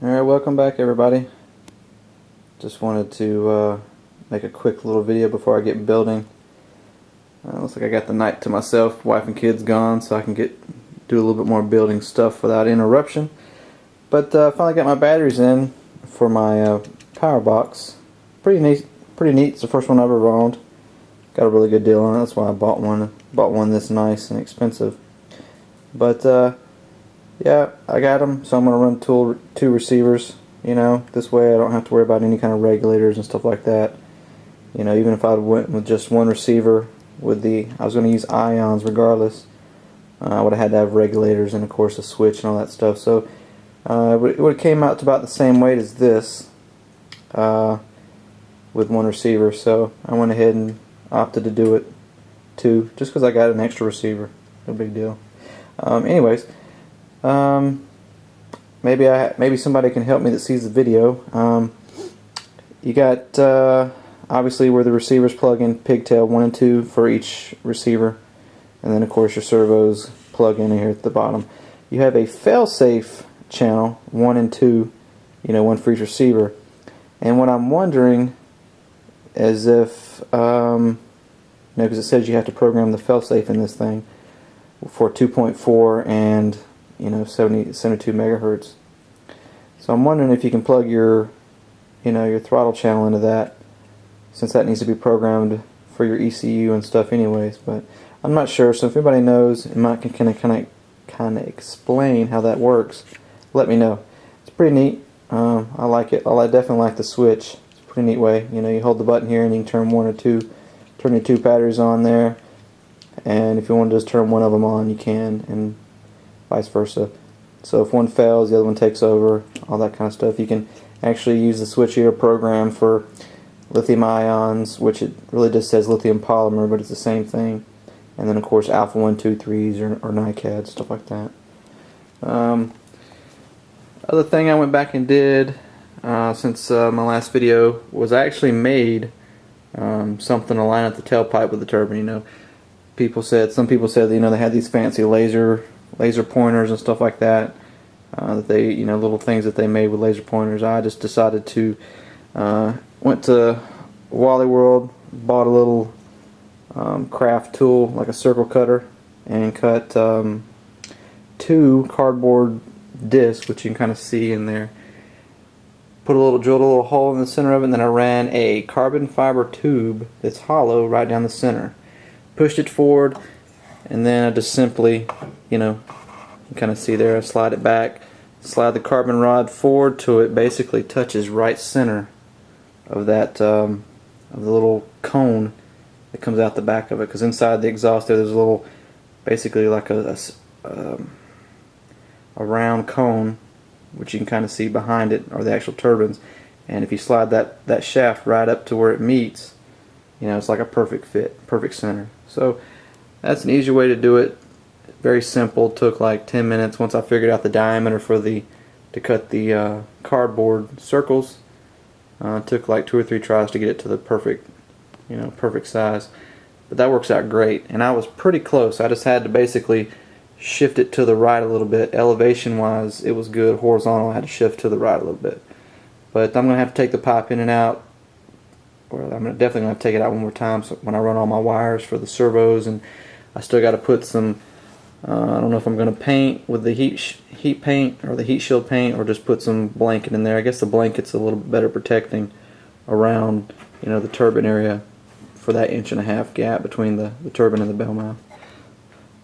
Alright, welcome back everybody. Just wanted to make a quick little video before I get building. Looks like I got the night to myself, wife and kids gone, so I can do a little bit more building stuff without interruption. But finally got my batteries in for my power box. Pretty neat. It's the first one I've ever owned. Got a really good deal on it. That's why I bought one. Bought one this nice and expensive. But yeah, I got them, so I'm going to run two receivers, this way I don't have to worry about any kind of regulators and stuff like that. Even if I went with just one receiver I was going to use ions regardless, I would have had to have regulators and of course a switch and all that stuff. So it would have came out to about the same weight as this with one receiver, so I went ahead and opted to do it two, just because I got an extra receiver. No big deal. Anyways, maybe somebody can help me that sees the video. You got obviously where the receivers plug in pigtail 1 and 2 for each receiver, and then of course your servos plug in here at the bottom. You have a fail-safe channel 1 and 2, one for each receiver. And what I'm wondering is if because it says you have to program the fail-safe in this thing for 2.4 and 72 megahertz. So I'm wondering if you can plug your your throttle channel into that, since that needs to be programmed for your ECU and stuff anyways. But I'm not sure, so if anybody knows and can kind of explain how that works, let me know. It's pretty neat. I like it. I definitely like the switch. It's a pretty neat way. You hold the button here and you can turn turn your two batteries on there, and if you want to just turn one of them on, you can, and vice versa. So if one fails, the other one takes over, all that kind of stuff. You can actually use the switch here program for lithium ions, which it really just says lithium polymer, but it's the same thing. And then of course alpha 123s or NiCad, stuff like that. Other thing I went back and did since my last video was I actually made something to line up the tailpipe with the turbine. Some people said they had these fancy laser pointers and stuff like that, that they little things that they made with laser pointers. I just decided to went to Wally World, bought a little craft tool like a circle cutter, and cut 2 cardboard discs, which you can kind of see in there. Drilled a little hole in the center of it, and then I ran a carbon fiber tube that's hollow right down the center. Pushed it forward, and then I just simply, you can kind of see there, I slide it back, slide the carbon rod forward till it basically touches right center of that, of the little cone that comes out the back of it. Because inside the exhaust there's a little, basically like a round cone, which you can kind of see behind it are the actual turbines. And if you slide that shaft right up to where it meets, it's like a perfect fit, perfect center. So that's an easy way to do it. Very simple. Took like 10 minutes once I figured out the diameter to cut the cardboard circles. Took like 2 or 3 tries to get it to the perfect size. But that works out great. And I was pretty close. I just had to basically shift it to the right a little bit. Elevation wise it was good. Horizontal I had to shift to the right a little bit. But I'm going to have to take the pipe in and out. Or I'm definitely going to have to take it out one more time when I run all my wires for the servos. And I still got to put some, I don't know if I'm going to paint with the heat paint or the heat shield paint, or just put some blanket in there. I guess the blanket's a little better protecting around the turbine area for that 1.5 inch gap between the turbine and the bell mouth.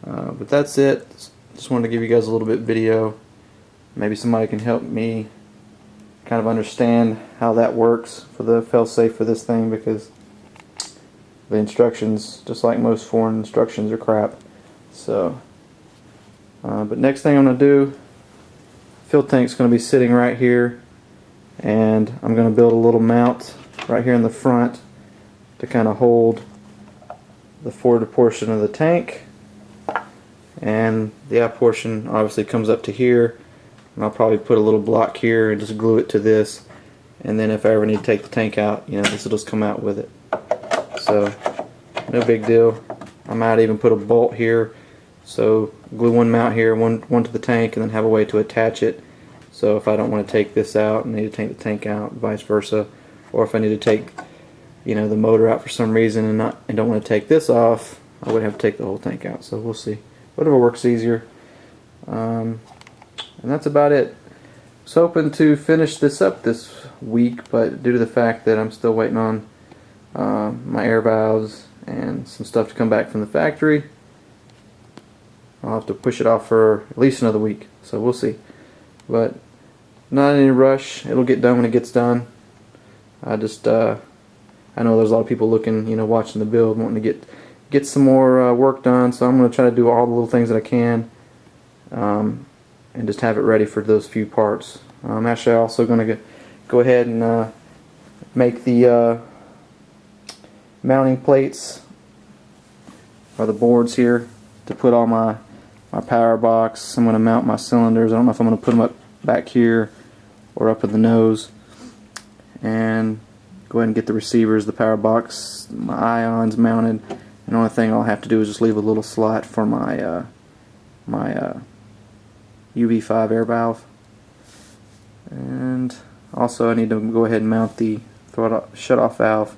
But that's it. Just wanted to give you guys a little bit video. Maybe somebody can help me kind of understand how that works for the fail-safe for this thing, because the instructions, just like most foreign instructions, are crap. So, but next thing I'm going to do, fuel tank's going to be sitting right here, and I'm going to build a little mount right here in the front to kind of hold the forward portion of the tank. And the aft portion obviously comes up to here, and I'll probably put a little block here and just glue it to this, and then if I ever need to take the tank out, this will just come out with it. So no big deal. I might even put a bolt here, so glue one mount here, one to the tank, and then have a way to attach it So if I don't want to take this out and need to take the tank out, vice versa, or if I need to take, you know, the motor out for some reason and don't want to take this off, I would have to take the whole tank out. So we'll see. Whatever works easier. And that's about it. I was hoping to finish this up this week, but due to the fact that I'm still waiting on my air valves and some stuff to come back from the factory, I'll have to push it off for at least another week. So we'll see. But not in any rush. It'll get done when it gets done. I know there's a lot of people looking, you know, watching the build, wanting to get some more work done. So I'm going to try to do all the little things that I can, and just have it ready for those few parts. I'm actually also going to go ahead and make the mounting plates, or the boards here, to put all my power box. I'm going to mount my cylinders. I don't know if I'm going to put them up back here or up in the nose, and go ahead and get the receivers, the power box, my ions mounted. And the only thing I'll have to do is just leave a little slot for my UV5 air valve. And also I need to go ahead and mount the throttle shut-off valve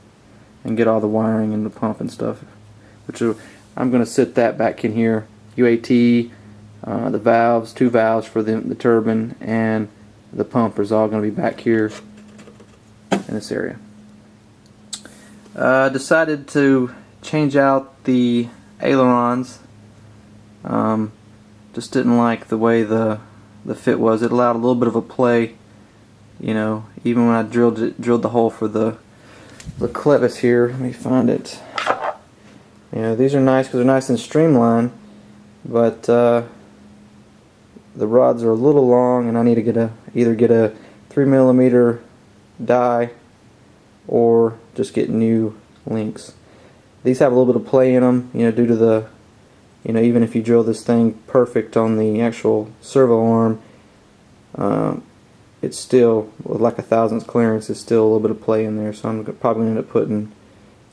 and get all the wiring and the pump and stuff, which I'm going to sit that back in here. UAT, the valves, 2 valves for the turbine, and the pump is all going to be back here in this area. Decided to change out the ailerons. Just didn't like the way the fit was. It allowed a little bit of a play, you know, even when I drilled the hole for the clevis here. Let me find it. You know, these are nice because they're nice and streamlined, but the rods are a little long, and I need to either get a 3mm die or just get new links. These have a little bit of play in them, you know, due to the, you know, even if you drill this thing perfect on the actual servo arm, it's still, with like a thousandths clearance, it's still a little bit of play in there. So I'm probably going to end up putting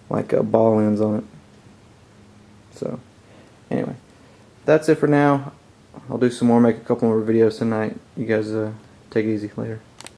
like ball ends on it. So anyway, that's it for now. I'll do some more, make a couple more videos tonight. You guys take it easy later.